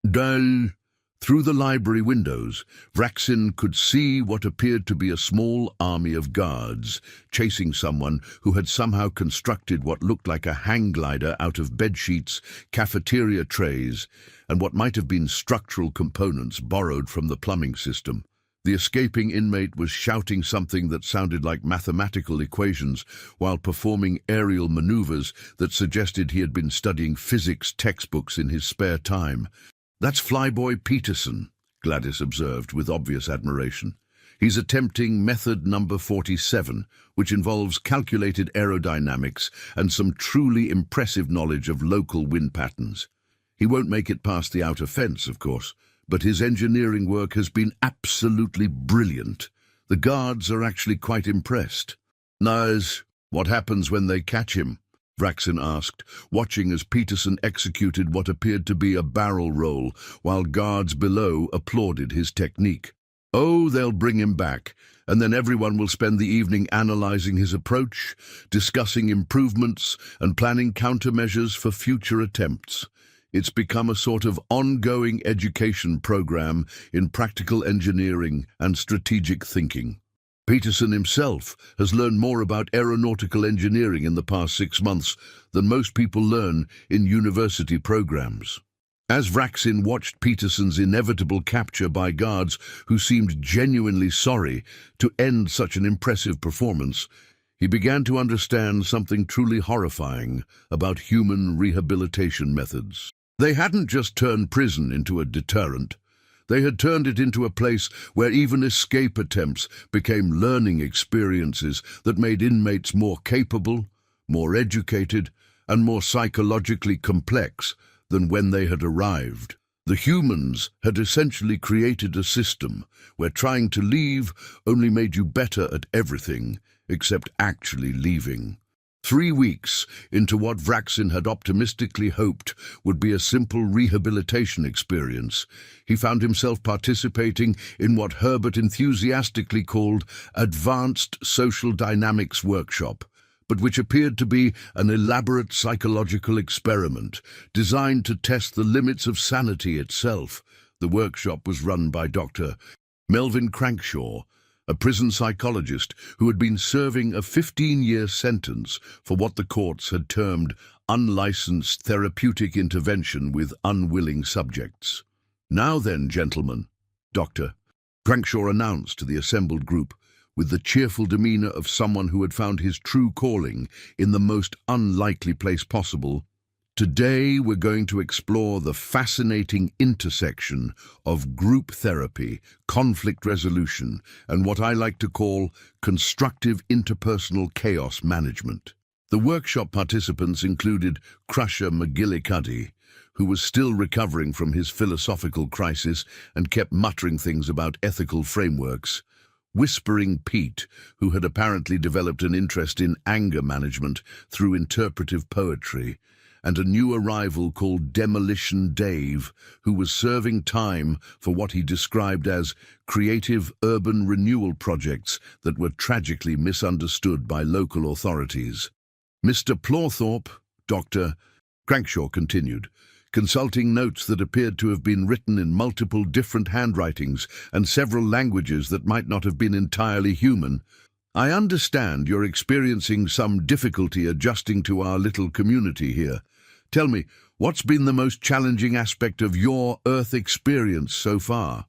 Dull. Through the library windows, Vraxin could see what appeared to be a small army of guards chasing someone who had somehow constructed what looked like a hang glider out of bedsheets, cafeteria trays, and what might have been structural components borrowed from the plumbing system. The escaping inmate was shouting something that sounded like mathematical equations while performing aerial maneuvers that suggested he had been studying physics textbooks in his spare time. "That's Flyboy Peterson," Gladys observed with obvious admiration. "He's attempting method number 47, which involves calculated aerodynamics and some truly impressive knowledge of local wind patterns. He won't make it past the outer fence, of course, but his engineering work has been absolutely brilliant. The guards are actually quite impressed." "Nice. What happens when they catch him?" Vraxin asked, watching as Peterson executed what appeared to be a barrel roll, while guards below applauded his technique. "Oh, they'll bring him back, and then everyone will spend the evening analyzing his approach, discussing improvements, and planning countermeasures for future attempts. It's become a sort of ongoing education program in practical engineering and strategic thinking. Peterson himself has learned more about aeronautical engineering in the past 6 months than most people learn in university programs." As Vraxin watched Peterson's inevitable capture by guards who seemed genuinely sorry to end such an impressive performance, he began to understand something truly horrifying about human rehabilitation methods. They hadn't just turned prison into a deterrent. They had turned it into a place where even escape attempts became learning experiences that made inmates more capable, more educated, and more psychologically complex than when they had arrived. The humans had essentially created a system where trying to leave only made you better at everything except actually leaving. 3 weeks into what Vraxin had optimistically hoped would be a simple rehabilitation experience, he found himself participating in what Herbert enthusiastically called Advanced Social Dynamics Workshop, but which appeared to be an elaborate psychological experiment designed to test the limits of sanity itself. The workshop was run by Dr. Melvin Crankshaw, a prison psychologist who had been serving a 15-year sentence for what the courts had termed unlicensed therapeutic intervention with unwilling subjects. "Now then, gentlemen," Dr. Crankshaw announced to the assembled group, with the cheerful demeanor of someone who had found his true calling in the most unlikely place possible, "today we're going to explore the fascinating intersection of group therapy, conflict resolution, and what I like to call constructive interpersonal chaos management." The workshop participants included Crusher McGillicuddy, who was still recovering from his philosophical crisis and kept muttering things about ethical frameworks, Whispering Pete, who had apparently developed an interest in anger management through interpretive poetry, and a new arrival called Demolition Dave, who was serving time for what he described as creative urban renewal projects that were tragically misunderstood by local authorities. "Mr. Plawthorpe," Dr. Crankshaw continued, consulting notes that appeared to have been written in multiple different handwritings and several languages that might not have been entirely human, I understand you're experiencing some difficulty adjusting to our little community here. Tell me, what's been the most challenging aspect of your Earth experience so far?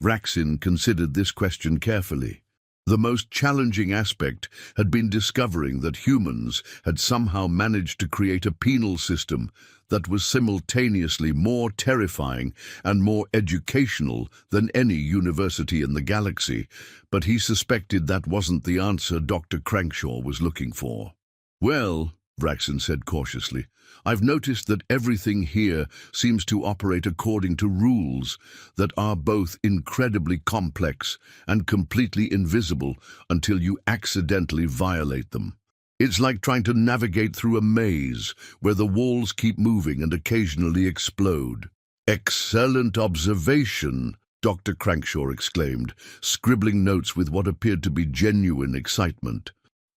Vraxin considered this question carefully. The most challenging aspect had been discovering that humans had somehow managed to create a penal system that was simultaneously more terrifying and more educational than any university in the galaxy, but he suspected that wasn't the answer Dr. Crankshaw was looking for. Well, Vraxin said cautiously, I've noticed that everything here seems to operate according to rules that are both incredibly complex and completely invisible until you accidentally violate them. It's like trying to navigate through a maze where the walls keep moving and occasionally explode. Excellent observation, Dr. Crankshaw exclaimed, scribbling notes with what appeared to be genuine excitement.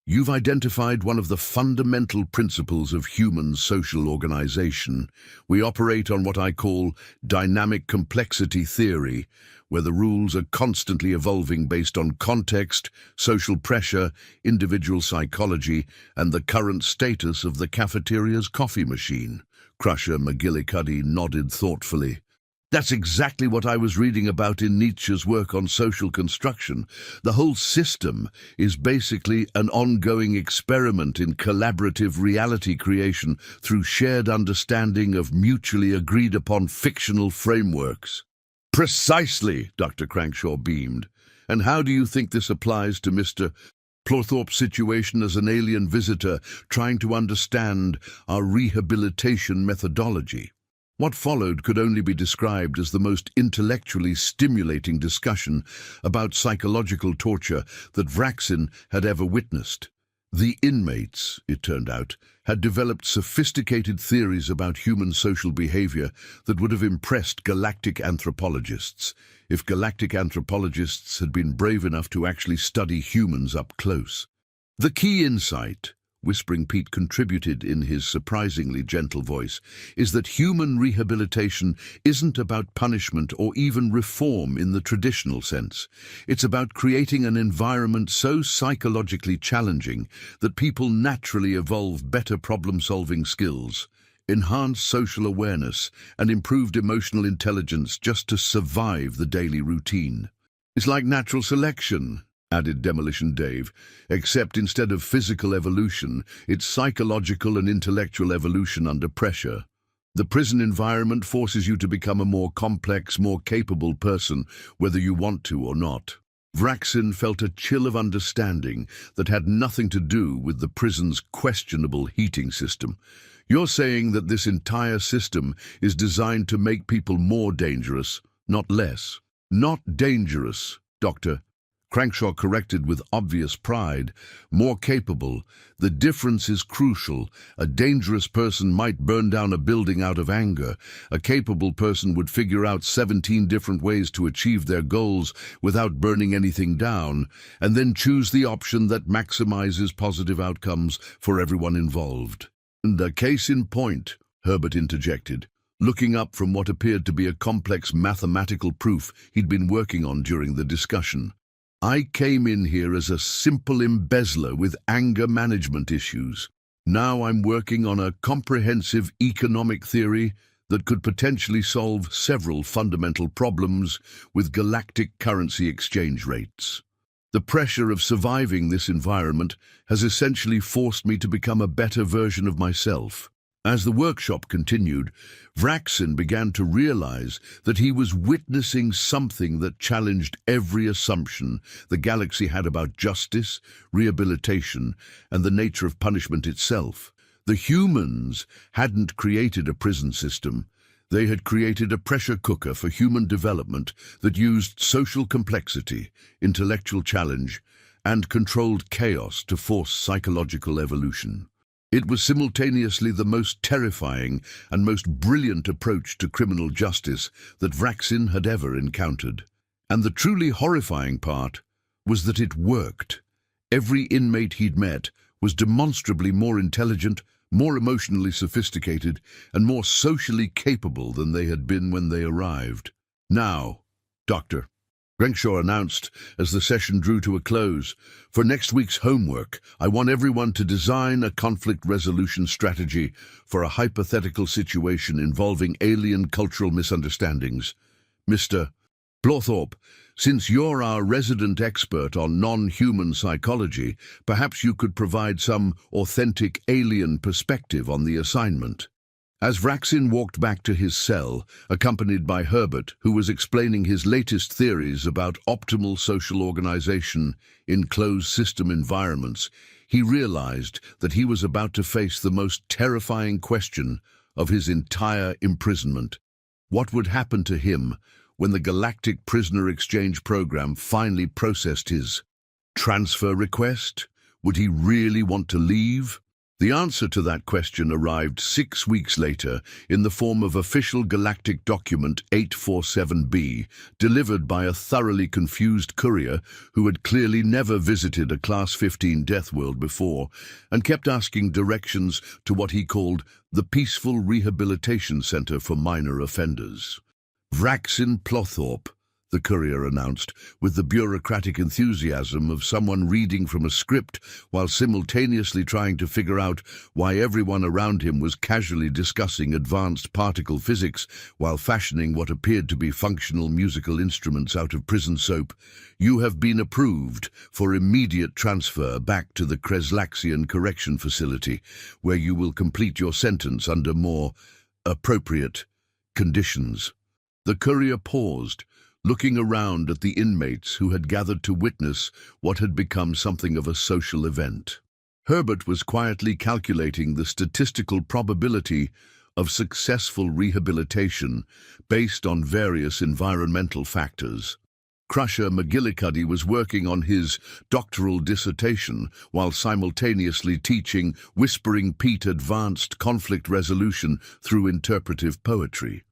You've identified one of the fundamental principles of human social organization. We operate on what I call dynamic complexity theory, where the rules are constantly evolving based on context, social pressure, individual psychology, and the current status of the cafeteria's coffee machine. Crusher McGillicuddy nodded thoughtfully. That's exactly what I was reading about in Nietzsche's work on social construction. The whole system is basically an ongoing experiment in collaborative reality creation through shared understanding of mutually agreed upon fictional frameworks. Precisely, Dr. Crankshaw beamed. And how do you think this applies to Mr. Plorthorpe's situation as an alien visitor trying to understand our rehabilitation methodology? What followed could only be described as the most intellectually stimulating discussion about psychological torture that Vraxin had ever witnessed. The inmates, it turned out, had developed sophisticated theories about human social behavior that would have impressed galactic anthropologists, if galactic anthropologists had been brave enough to actually study humans up close. The key insight, Whispering Pete contributed in his surprisingly gentle voice, is that human rehabilitation isn't about punishment or even reform in the traditional sense. It's about creating an environment so psychologically challenging that people naturally evolve better problem-solving skills, enhanced social awareness, and improved emotional intelligence just to survive the daily routine. It's like natural selection, added Demolition Dave, except instead of physical evolution, it's psychological and intellectual evolution under pressure. The prison environment forces you to become a more complex, more capable person, whether you want to or not. Vraxin felt a chill of understanding that had nothing to do with the prison's questionable heating system. You're saying that this entire system is designed to make people more dangerous, not less. Not dangerous, Doctor. Crankshaw corrected with obvious pride. More capable. The difference is crucial. A dangerous person might burn down a building out of anger. A capable person would figure out 17 different ways to achieve their goals without burning anything down, and then choose the option that maximizes positive outcomes for everyone involved. And a case in point, Herbert interjected, looking up from what appeared to be a complex mathematical proof he'd been working on during the discussion. I came in here as a simple embezzler with anger management issues. Now I'm working on a comprehensive economic theory that could potentially solve several fundamental problems with galactic currency exchange rates. The pressure of surviving this environment has essentially forced me to become a better version of myself. As the workshop continued, Vraxin began to realize that he was witnessing something that challenged every assumption the galaxy had about justice, rehabilitation, and the nature of punishment itself. The humans hadn't created a prison system. They had created a pressure cooker for human development that used social complexity, intellectual challenge, and controlled chaos to force psychological evolution. It was simultaneously the most terrifying and most brilliant approach to criminal justice that Vraxin had ever encountered. And the truly horrifying part was that it worked. Every inmate he'd met was demonstrably more intelligent, more emotionally sophisticated, and more socially capable than they had been when they arrived. Now, Doctor, Grenkshaw announced as the session drew to a close. For next week's homework, I want everyone to design a conflict resolution strategy for a hypothetical situation involving alien cultural misunderstandings. Mr. Blawthorpe, since you're our resident expert on non-human psychology, perhaps you could provide some authentic alien perspective on the assignment. As Vraxin walked back to his cell, accompanied by Herbert, who was explaining his latest theories about optimal social organization in closed-system environments, he realized that he was about to face the most terrifying question of his entire imprisonment. What would happen to him when the Galactic Prisoner Exchange Program finally processed his transfer request? Would he really want to leave? The answer to that question arrived 6 weeks later in the form of official galactic document 847B, delivered by a thoroughly confused courier who had clearly never visited a Class 15 Deathworld before and kept asking directions to what he called the Peaceful Rehabilitation Center for Minor Offenders. Vraxin Blawthorpe, the courier announced, with the bureaucratic enthusiasm of someone reading from a script while simultaneously trying to figure out why everyone around him was casually discussing advanced particle physics while fashioning what appeared to be functional musical instruments out of prison soap. You have been approved for immediate transfer back to the Kreslaxian Correction Facility, where you will complete your sentence under more appropriate conditions. The courier paused, looking around at the inmates who had gathered to witness what had become something of a social event. Herbert was quietly calculating the statistical probability of successful rehabilitation based on various environmental factors. Crusher McGillicuddy was working on his doctoral dissertation while simultaneously teaching Whispering Pete advanced conflict resolution through interpretive poetry.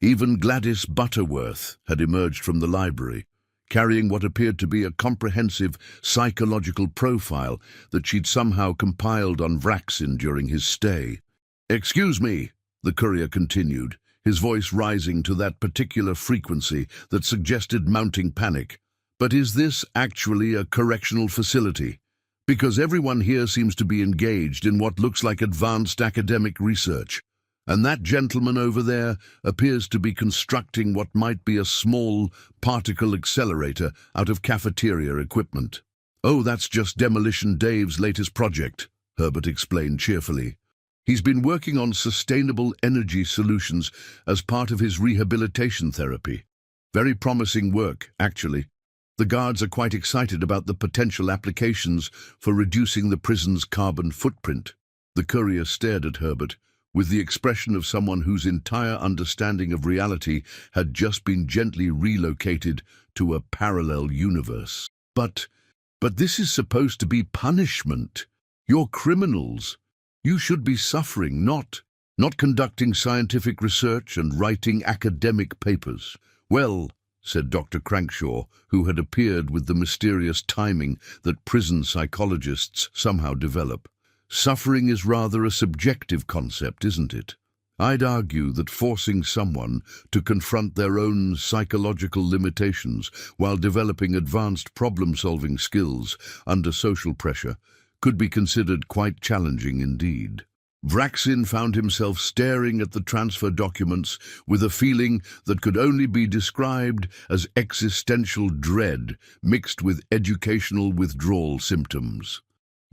Even Gladys Butterworth had emerged from the library, carrying what appeared to be a comprehensive psychological profile that she'd somehow compiled on Vraxin during his stay. "Excuse me," the courier continued, his voice rising to that particular frequency that suggested mounting panic, "but is this actually a correctional facility? Because everyone here seems to be engaged in what looks like advanced academic research. And that gentleman over there appears to be constructing what might be a small particle accelerator out of cafeteria equipment." "Oh, that's just Demolition Dave's latest project," Herbert explained cheerfully. "He's been working on sustainable energy solutions as part of his rehabilitation therapy. Very promising work, actually. The guards are quite excited about the potential applications for reducing the prison's carbon footprint." The courier stared at Herbert with the expression of someone whose entire understanding of reality had just been gently relocated to a parallel universe. But this is supposed to be punishment. You're criminals. You should be suffering, not conducting scientific research and writing academic papers." "Well," said Dr. Crankshaw, who had appeared with the mysterious timing that prison psychologists somehow develop, "suffering is rather a subjective concept, isn't it? I'd argue that forcing someone to confront their own psychological limitations while developing advanced problem-solving skills under social pressure could be considered quite challenging indeed." Vraxin found himself staring at the transfer documents with a feeling that could only be described as existential dread mixed with educational withdrawal symptoms.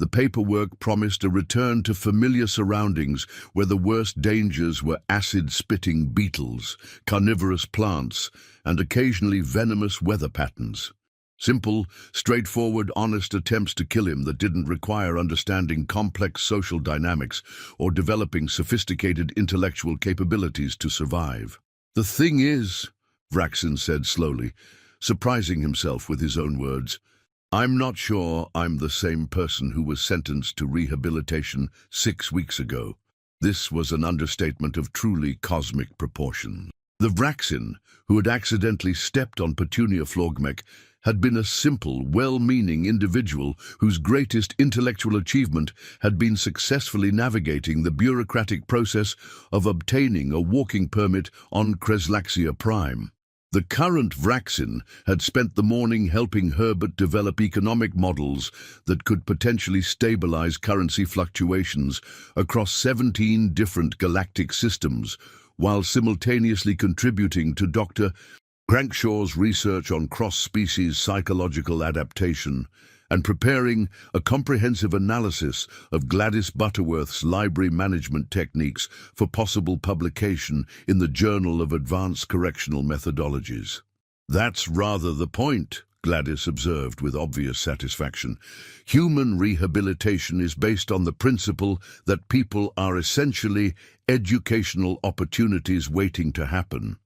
The paperwork promised a return to familiar surroundings where the worst dangers were acid-spitting beetles, carnivorous plants, and occasionally venomous weather patterns. Simple, straightforward, honest attempts to kill him that didn't require understanding complex social dynamics or developing sophisticated intellectual capabilities to survive. "The thing is," Vraxin said slowly, surprising himself with his own words, "I'm not sure I'm the same person who was sentenced to rehabilitation 6 weeks ago." This was an understatement of truly cosmic proportion. The Vraxin, who had accidentally stepped on Petunia Flogmech, had been a simple, well-meaning individual whose greatest intellectual achievement had been successfully navigating the bureaucratic process of obtaining a walking permit on Kreslaxia Prime. The current Vraxin had spent the morning helping Herbert develop economic models that could potentially stabilize currency fluctuations across 17 different galactic systems, while simultaneously contributing to Dr. Crankshaw's research on cross-species psychological adaptation and preparing a comprehensive analysis of Gladys Butterworth's library management techniques for possible publication in the Journal of Advanced Correctional Methodologies. "That's rather the point," Gladys observed with obvious satisfaction. "Human rehabilitation is based on the principle that people are essentially educational opportunities waiting to happen.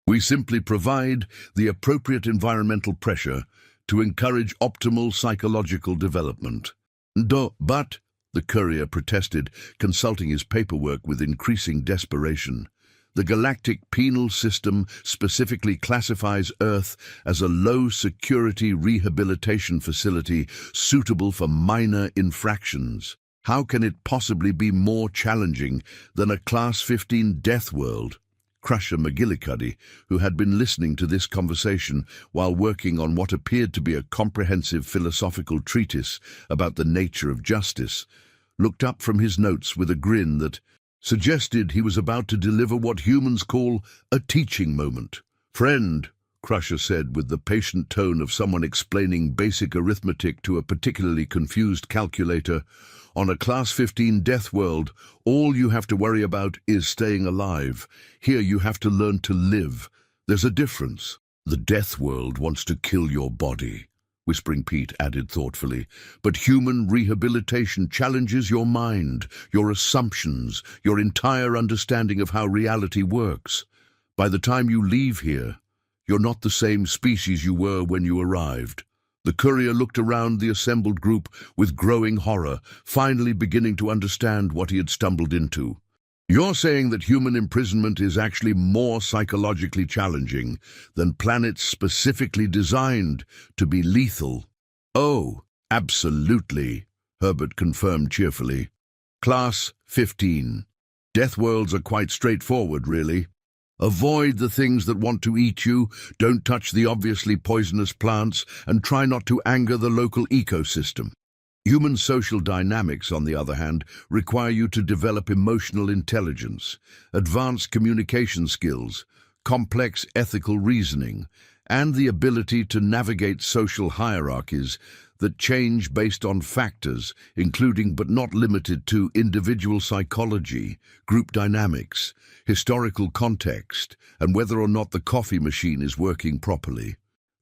We simply provide the appropriate environmental pressure to encourage optimal psychological development." But, the courier protested, consulting his paperwork with increasing desperation, "the galactic penal system specifically classifies Earth as a low-security rehabilitation facility suitable for minor infractions. How can it possibly be more challenging than a Class 15 Deathworld?" Crusher McGillicuddy, who had been listening to this conversation while working on what appeared to be a comprehensive philosophical treatise about the nature of justice, looked up from his notes with a grin that suggested he was about to deliver what humans call a teaching moment. "Friend," Crusher said with the patient tone of someone explaining basic arithmetic to a particularly confused calculator, "on a Class 15 Deathworld, all you have to worry about is staying alive. Here you have to learn to live. There's a difference." "The Deathworld wants to kill your body," Whispering Pete added thoughtfully, "but human rehabilitation challenges your mind, your assumptions, your entire understanding of how reality works. By the time you leave here, you're not the same species you were when you arrived." The courier looked around the assembled group with growing horror, finally beginning to understand what he had stumbled into. "You're saying that human imprisonment is actually more psychologically challenging than planets specifically designed to be lethal?" "Oh, absolutely," Herbert confirmed cheerfully. "Class 15. Deathworlds are quite straightforward, really. Avoid the things that want to eat you, don't touch the obviously poisonous plants, and try not to anger the local ecosystem. Human social dynamics, on the other hand, require you to develop emotional intelligence, advanced communication skills, complex ethical reasoning, and the ability to navigate social hierarchies that change based on factors, including but not limited to individual psychology, group dynamics, historical context, and whether or not the coffee machine is working properly."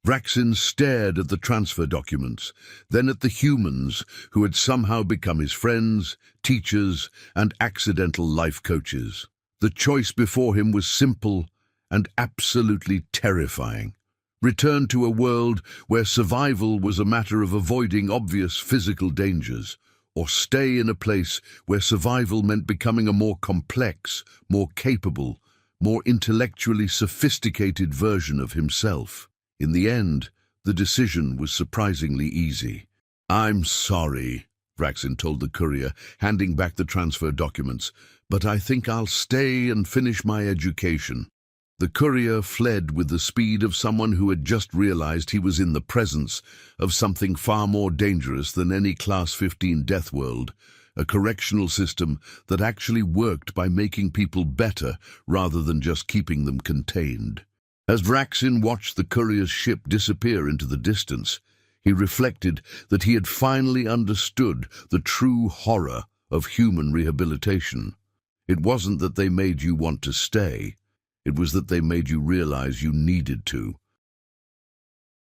Vraxin stared at the transfer documents, then at the humans who had somehow become his friends, teachers, and accidental life coaches. The choice before him was simple and absolutely terrifying. Return to a world where survival was a matter of avoiding obvious physical dangers, or stay in a place where survival meant becoming a more complex, more capable, more intellectually sophisticated version of himself. In the end, the decision was surprisingly easy. "I'm sorry," Vraxin told the courier, handing back the transfer documents, "but I think I'll stay and finish my education." The courier fled with the speed of someone who had just realized he was in the presence of something far more dangerous than any Class 15 Deathworld, a correctional system that actually worked by making people better rather than just keeping them contained. As Vraxin watched the courier's ship disappear into the distance, he reflected that he had finally understood the true horror of human rehabilitation. It wasn't that they made you want to stay. It was that they made you realize you needed to.